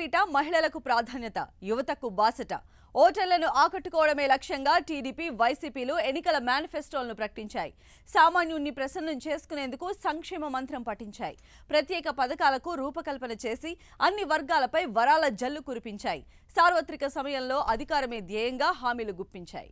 పెద్దపీట మహిళలకు ప్రాధాన్యత యువతకు బాసట ఓటర్లను ఆకట్టుకోవడమే లక్ష్యంగా టీడీపీ వైసీపీలు ఎన్నికల మేనిఫెస్టోలను ప్రకటించాయి. సామాన్యుణ్ణి ప్రసన్నం చేసుకునేందుకు సంక్షేమ మంత్రం పఠించాయి. ప్రత్యేక పథకాలకు రూపకల్పన చేసి అన్ని వర్గాలపై వరాల జల్లు కురిపించాయి. సార్వత్రిక సమయంలో అధికారమే ధ్యేయంగా హామీలు గుప్పించాయి.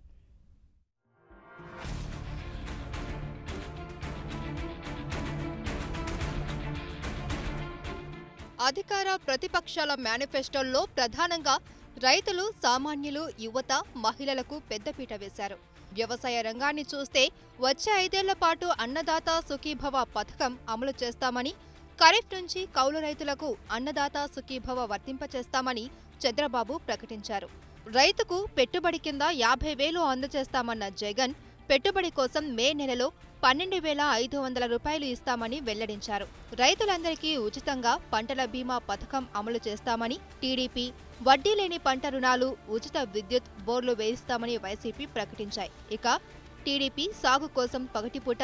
అధికార ప్రతిపక్షాల మేనిఫెస్టోల్లో ప్రధానంగా రైతులు, సామాన్యులు, యువత, మహిళలకు పెద్దపీట వేశారు. వ్యవసాయ రంగాన్ని చూస్తే వచ్చే 5 ఏళ్ల పాటు అన్నదాత సుఖీభవ పథకం అమలు చేస్తామని, ఖరీఫ్ నుంచి కౌలు రైతులకు అన్నదాత సుఖీభవ వర్తింపచేస్తామని చంద్రబాబు ప్రకటించారు. రైతుకు పెట్టుబడి కింద 50,000 అందజేస్తామన్న జగన్ పెట్టుబడి కోసం మే నెలలో 12,500 రూపాయలు ఇస్తామని వెల్లడించారు. రైతులందరికీ ఉచితంగా పంటల బీమా పథకం అమలు చేస్తామని టీడీపీ, వడ్డీ లేని పంట రుణాలు, ఉచిత విద్యుత్ బోర్లు వేయిస్తామని వైసీపీ ప్రకటించాయి. ఇక టీడీపీ సాగు కోసం పగటిపూట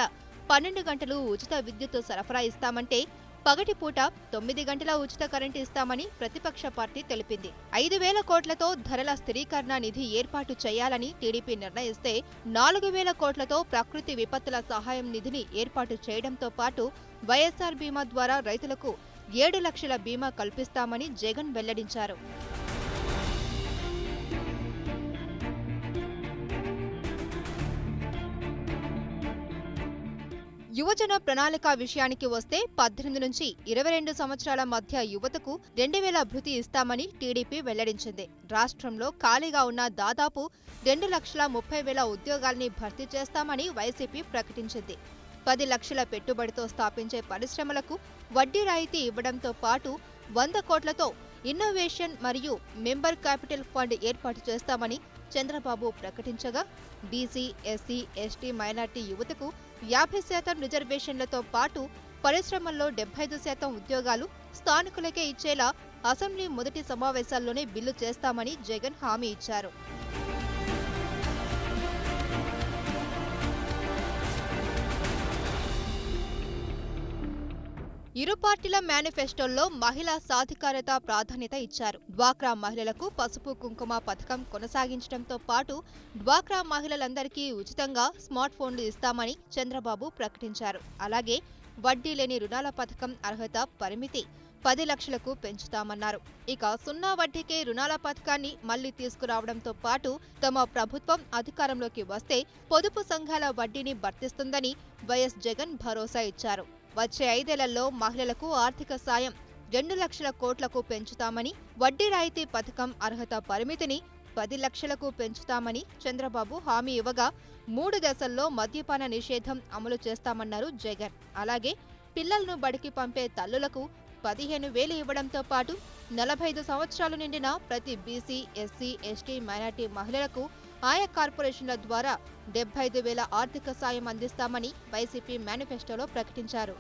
12 గంటలు ఉచిత విద్యుత్ సరఫరా ఇస్తామంటే పగటిపూట 9 గంటల ఉచిత కరెంటు ఇస్తామని ప్రతిపక్ష పార్టీ తెలిపింది. 5,000 కోట్లతో ధరల స్థిరీకరణ నిధి ఏర్పాటు చేయాలని టీడీపీ నిర్ణయిస్తే 4,000 కోట్లతో ప్రకృతి విపత్తుల సహాయం నిధిని ఏర్పాటు చేయడంతో పాటు వైఎస్ఆర్ బీమా ద్వారా రైతులకు 7 లక్షల బీమా కల్పిస్తామని జగన్ వెల్లడించారు. యువజన ప్రణాళిక విషయానికి వస్తే 18 నుంచి 22 సంవత్సరాల మధ్య యువతకు 2,000 భృతి ఇస్తామని టీడీపీ వెల్లడించింది. రాష్ట్రంలో ఖాళీగా ఉన్న దాదాపు 2,30,000 ఉద్యోగాల్ని భర్తీ చేస్తామని వైసీపీ ప్రకటించింది. 10 లక్షల పెట్టుబడితో స్థాపించే పరిశ్రమలకు వడ్డీ రాయితీ ఇవ్వడంతో పాటు 100 కోట్లతో ఇన్నోవేషన్ మరియు మెంబర్ క్యాపిటల్ ఫండ్ ఏర్పాటు చేస్తామని చంద్రబాబు ప్రకటించగా, బీసీ, ఎస్సీ, ఎస్టీ, మైనార్టీ యువతకు 50% రిజర్వేషన్లతో పాటు పరిశ్రమల్లో 75% ఉద్యోగాలు స్థానికులకే ఇచ్చేలా అసెంబ్లీ మొదటి సమావేశాల్లోనే బిల్లు చేస్తామని జగన్ హామీ ఇచ్చారు. ఇరు పార్టీల మేనిఫెస్టోల్లో మహిళా సాధికారత ప్రాధాన్యత ఇచ్చారు. డ్వాక్రా మహిళలకు పసుపు కుంకుమ పథకం కొనసాగించడంతో పాటు డ్వాక్రా మహిళలందరికీ ఉచితంగా స్మార్ట్ ఫోన్లు ఇస్తామని చంద్రబాబు ప్రకటించారు. అలాగే వడ్డీ లేని రుణాల పథకం అర్హత పరిమితి 10 లక్షలకు పెంచుతామన్నారు. ఇక 0 వడ్డీకే రుణాల పథకాన్ని మళ్లీ తీసుకురావడంతో పాటు తమ ప్రభుత్వం అధికారంలోకి వస్తే పొదుపు సంఘాల వడ్డీని భర్తిస్తుందని వైఎస్ జగన్ భరోసా ఇచ్చారు. వచ్చే 5 ఏళ్లలో మహిళలకు ఆర్థిక సాయం 2 లక్షల కోట్లకు పెంచుతామని, వడ్డీ రాయితీ పథకం అర్హత పరిమితిని 10 లక్షలకు పెంచుతామని చంద్రబాబు హామీ ఇవ్వగా 3 దశల్లో మద్యపాన నిషేధం అమలు చేస్తామన్నారు జగన్. అలాగే పిల్లలను బడికి పంపే తల్లులకు 15,000 ఇవ్వడంతో పాటు 45 సంవత్సరాలు నిండిన ప్రతి బీసీ, ఎస్సీ, ఎస్టీ, మైనార్టీ మహిళలకు ఆయా కార్పొరేషన్ల ద్వారా 75,000 ఆర్థిక సాయం అందిస్తామని వైసీపీ మేనిఫెస్టోలో ప్రకటించారు.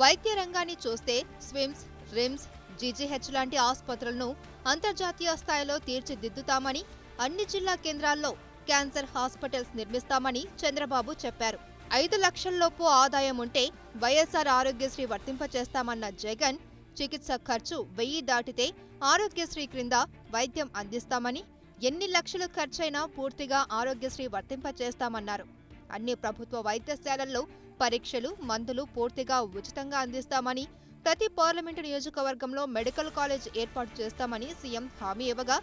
వైద్య రంగాన్ని చూస్తే స్విమ్స్, రిమ్స్, జీజీహెచ్ లాంటి ఆసుపత్రులను అంతర్జాతీయ స్థాయిలో తీర్చిదిద్దుతామని, అన్ని జిల్లా కేంద్రాల్లో క్యాన్సర్ హాస్పిటల్స్ నిర్మిస్తామని చంద్రబాబు చెప్పారు. 5 లక్షల్లోపు ఆదాయం ఉంటే వైఎస్ఆర్ ఆరోగ్యశ్రీ వర్తింపచేస్తామన్న జగన్, చికిత్స ఖర్చు 1000 దాటితే ఆరోగ్యశ్రీ క్రింద వైద్యం అందిస్తామని, ఎన్ని లక్షలు ఖర్చైనా పూర్తిగా ఆరోగ్యశ్రీ వర్తింపచేస్తామన్నారు. అన్ని ప్రభుత్వ వైద్యశాలల్లో పరీక్షలు, మందులు పూర్తిగా ఉచితంగా అందిస్తామని, ప్రతి పార్లమెంటు నియోజకవర్గంలో మెడికల్ కాలేజ్ ఏర్పాటు చేస్తామని సీఎం హామీ ఇవ్వగా,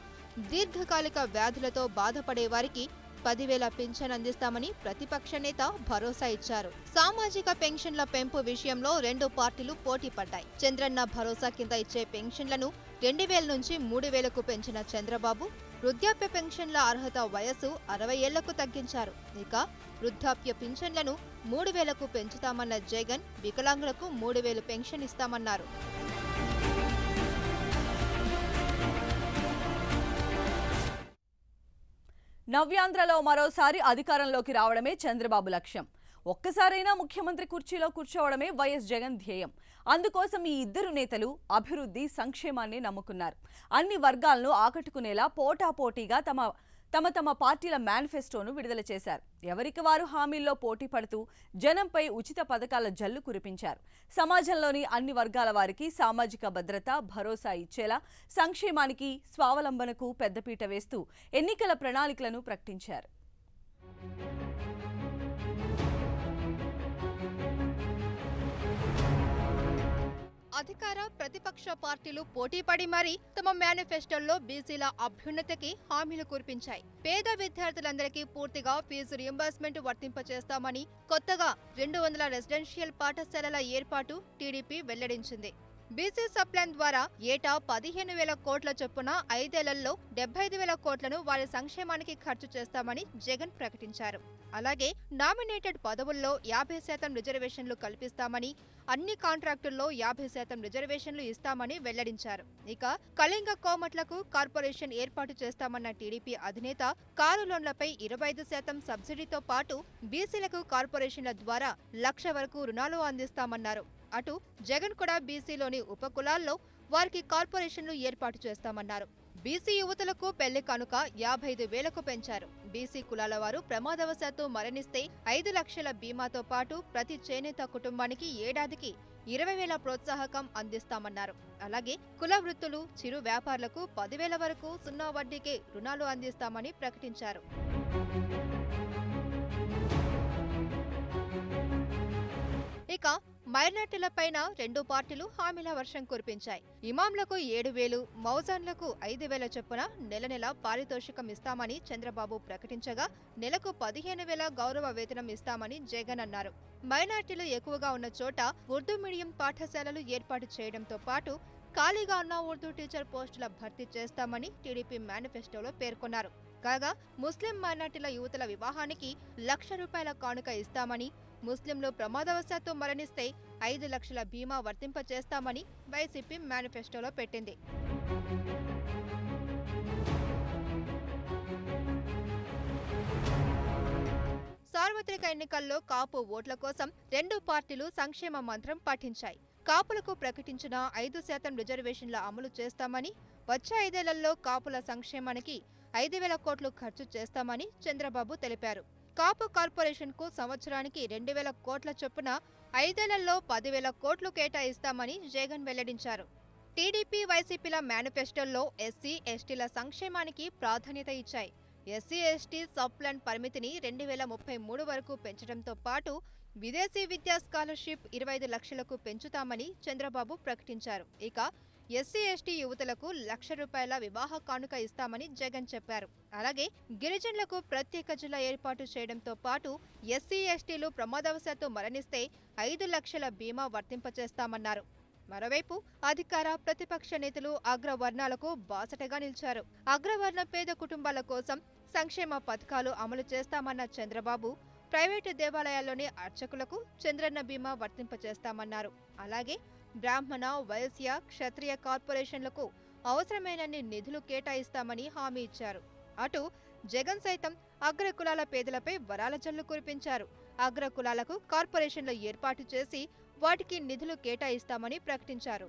దీర్ఘకాలిక వ్యాధులతో బాధపడే వారికి 10,000 పింఛన్ అందిస్తామని ప్రతిపక్ష నేత భరోసా ఇచ్చారు. సామాజిక పెన్షన్ల పెంపు విషయంలో 2 పార్టీలు పోటీ పడ్డాయి. చంద్రన్న భరోసా కింద ఇచ్చే పెన్షన్లను 2,000 నుంచి 3,000కు పెంచిన చంద్రబాబు, వృద్ధాప్య పెన్షన్ల అర్హత వయస్సు 60 ఏళ్లకు తగ్గించారు. ఇక వృద్ధాప్య పింఛన్లను 3,000కు పెంచుతామన్న జగన్, వికలాంగులకు 3,000 పెన్షన్ ఇస్తామన్నారు. నవ్యాంధ్రలో మరోసారి అధికారంలోకి రావడమే చంద్రబాబు లక్ష్యం. ఒక్కసారైనా ముఖ్యమంత్రి కుర్చీలో కూర్చోవడమే వైఎస్ జగన్ ధ్యేయం. అందుకోసం ఈ ఇద్దరు నేతలు అభివృద్ధి, సంక్షేమాన్ని నమ్ముకున్నారు. అన్ని వర్గాలను ఆకట్టుకునేలా పోటాపోటీగా తమ తమ తమ పార్టీల మేనిఫెస్టోను విడుదల చేశారు. ఎవరికి వారు హామీల్లో పోటీ పడుతూ జనంపై ఉచిత పథకాల జల్లు కురిపించారు. సమాజంలోని అన్ని వర్గాల వారికి సామాజిక భద్రత, భరోసా ఇచ్చేలా సంక్షేమానికి, స్వావలంబనకు పెద్దపీట వేస్తూ ఎన్నికల ప్రణాళికలను ప్రకటించారు. అధికార ప్రతిపక్ష పార్టీలు పోటీపడి మరీ తమ మేనిఫెస్టోల్లో బీసీల అభ్యున్నతికి హామీలు కురిపించాయి. పేద విద్యార్థులందరికీ పూర్తిగా ఫీజు రియంబర్స్మెంట్ వర్తింపచేస్తామని, కొత్తగా 200 రెసిడెన్షియల్ పాఠశాలల ఏర్పాటు టీడీపీ వెల్లడించింది. బీసీ సప్లాన్ ద్వారా ఏటా 15,000 కోట్ల చొప్పున 5 ఏళ్లలో 75,000 కోట్లను వారి సంక్షేమానికి ఖర్చు చేస్తామని జగన్ ప్రకటించారు. అలాగే నామినేటెడ్ పదవుల్లో 50% రిజర్వేషన్లు కల్పిస్తామని, అన్ని కాంట్రాక్టుల్లో 50% రిజర్వేషన్లు ఇస్తామని వెల్లడించారు. ఇక కళింగ కోమట్లకు కార్పొరేషన్ ఏర్పాటు చేస్తామన్న టీడీపీ అధినేత కారు లోన్లపై 25% సబ్సిడీతో పాటు బీసీలకు కార్పొరేషన్ల ద్వారా 1,00,000 వరకు రుణాలు అందిస్తామన్నారు. అటు జగన్ కూడా బీసీలోని ఉపకులాల్లో వారికి కార్పొరేషన్లు ఏర్పాటు చేస్తామన్నారు. బీసీ యువతులకు పెళ్లి కానుక 55,000కు పెంచారు. బీసీ కులాల వారు ప్రమాదవశాత్తు మరణిస్తే 5 లక్షల బీమాతో పాటు ప్రతి చేనేత కుటుంబానికి ఏడాదికి 20,000 ప్రోత్సాహకం అందిస్తామన్నారు. అలాగే కుల వృత్తులు, చిరు వ్యాపారులకు 10,000 వరకు 0 వడ్డీకే రుణాలు అందిస్తామని ప్రకటించారు. ఇక మైనార్టీలపైన 2 పార్టీలు హామీల వర్షం కురిపించాయి. ఇమాంలకు 7,000, మౌజాన్లకు 5,000 చొప్పున నెల పారితోషికం ఇస్తామని చంద్రబాబు ప్రకటించగా, నెలకు 15,000 గౌరవ వేతనం ఇస్తామని జగన్ అన్నారు. మైనార్టీలు ఎక్కువగా ఉన్న చోట ఉర్దూ మీడియం పాఠశాలలు ఏర్పాటు చేయడంతో పాటు ఖాళీగా ఉన్న ఉర్దూ టీచర్ పోస్టుల భర్తీ చేస్తామని టీడీపీ మేనిఫెస్టోలో పేర్కొన్నారు. కాగా ముస్లిం మైనార్టీల యువతుల వివాహానికి 1,00,000 రూపాయల కానుక ఇస్తామని, ముస్లింలు ప్రమాదవశాత్తు మరణిస్తే 5 లక్షల బీమా వర్తింపచేస్తామని వైసీపీ మేనిఫెస్టోలో పెట్టింది. సార్వత్రిక ఎన్నికల్లో కాపు ఓట్ల కోసం 2 పార్టీలు సంక్షేమ మంత్రం పఠించాయి. కాపులకు ప్రకటించిన 5% రిజర్వేషన్ల అమలు చేస్తామని, వచ్చే 5 ఏళ్లలో కాపుల సంక్షేమానికి 5,000 కోట్లు ఖర్చు చేస్తామని చంద్రబాబు తెలిపారు. కాపు కార్పొరేషన్కు సంవత్సరానికి 2,000 కోట్ల చొప్పున 5 ఏళ్లలో 10,000 కోట్లు కేటాయిస్తామని జగన్ వెల్లడించారు. టీడీపీ, వైసీపీల మేనిఫెస్టోల్లో ఎస్సీ, ఎస్టీల సంక్షేమానికి ప్రాధాన్యత ఇచ్చాయి. ఎస్సీ, ఎస్టీ సబ్ ప్లాన్ పరిమితిని 2033 వరకు పెంచడంతో పాటు విదేశీ విద్యా స్కాలర్షిప్ 25 లక్షలకు పెంచుతామని చంద్రబాబు ప్రకటించారు. ఇక ఎస్సీ, ఎస్టీ యువతులకు 1,00,000 రూపాయల వివాహ కానుక ఇస్తామని జగన్ చెప్పారు. అలాగే గిరిజనులకు ప్రత్యేక జిల్లా ఏర్పాటు చేయడంతో పాటు ఎస్సీ, ఎస్టీలు ప్రమాదవశాత్తు మరణిస్తే 5 లక్షల బీమా వర్తింపచేస్తామన్నారు. మరోవైపు అధికార ప్రతిపక్ష నేతలు అగ్రవర్ణాలకు బాసటగా నిలిచారు. అగ్రవర్ణ పేద కుటుంబాల కోసం సంక్షేమ పథకాలు అమలు చేస్తామన్న చంద్రబాబు, ప్రైవేటు దేవాలయాల్లోని అర్చకులకు చంద్రన్న బీమా వర్తింపచేస్తామన్నారు. అలాగే బ్రాహ్మణ, వైశ్య, క్షత్రియ కార్పొరేషన్లకు అవసరమైనన్ని నిధులు కేటాయిస్తామని హామీ ఇచ్చారు. అటు జగన్ సైతం అగ్రకులాల పేదలపై వరాల జల్లు కురిపించారు. అగ్రకులాలకు కార్పొరేషన్లు ఏర్పాటు చేసి వాటికి నిధులు కేటాయిస్తామని ప్రకటించారు.